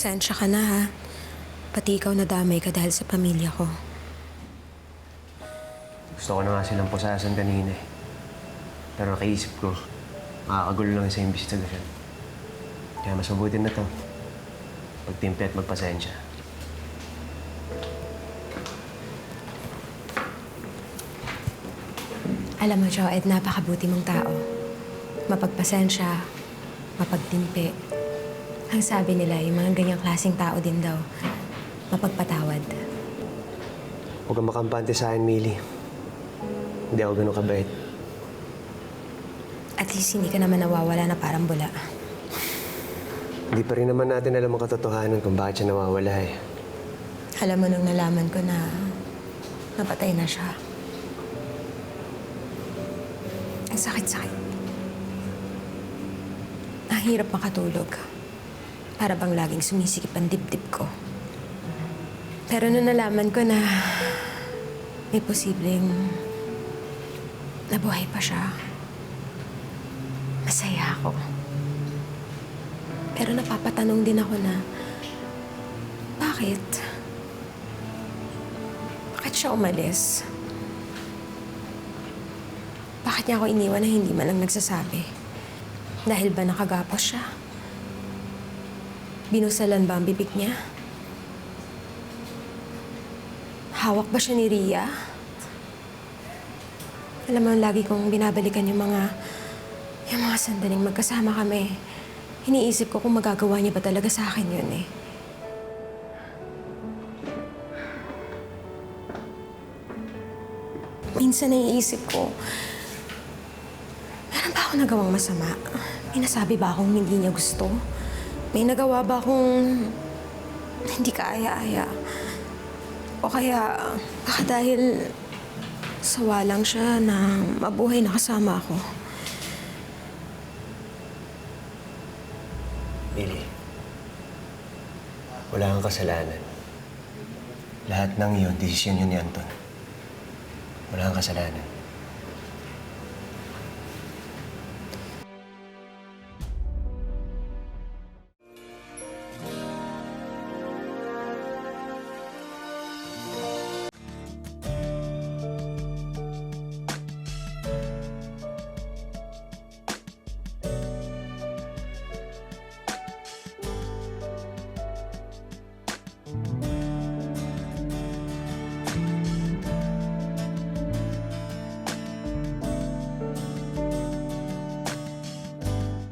Pasensya ka na ha. Pati ikaw nadamay ka dahil sa pamilya ko. Gusto ko na nga silang pusasan kanina eh. Pero nakaisip ko, makakagulo lang sa imbestigasyon. Kaya mas mabuti na to. Magtimpe at magpasensya. Alam mo, Joed, napakabuti mong tao. Mapagpasensya, mapagtimpi. Ang sabi nila, yung mga ganyang klaseng tao din daw, mapagpatawad. Huwag kang makampante sa akin, Millie. Hindi ako ganun kabait. At least hindi ka naman nawawala na parang bula. Hindi pa rin naman natin alam ang katotohanan kung bakit siya nawawala eh. Alam mo nung nalaman ko na napatay na siya. Ang sakit-sakit. Ang hirap makatulog. Para bang laging sumisikip ang dibdib ko. Pero nung nalaman ko na may posibleng nabuhay pa siya, masaya ako. Pero napapatanong din ako na, bakit? Bakit siya umalis? Bakit niya ako iniwan na hindi man lang nagsasabi? Dahil ba nakagapos siya? Binusalan ba ang bibig niya? Hawak ba siya ni Ria? Alam mo, lagi kong binabalikan yung mga sandaling magkasama kami. Iniisip ko kung magagawa niya ba talaga sa akin yun eh. Minsan naiisip ko, meron ba ako nagawang masama? May nasabi ba akong hindi niya gusto? May nagawa ba akong hindi kaaya-aya? O kaya, baka dahil sawa lang siya na mabuhay na kasama ako. Millie, wala kang kasalanan. Lahat ng iyon, desisyon yun ni Anton. Wala kang kasalanan.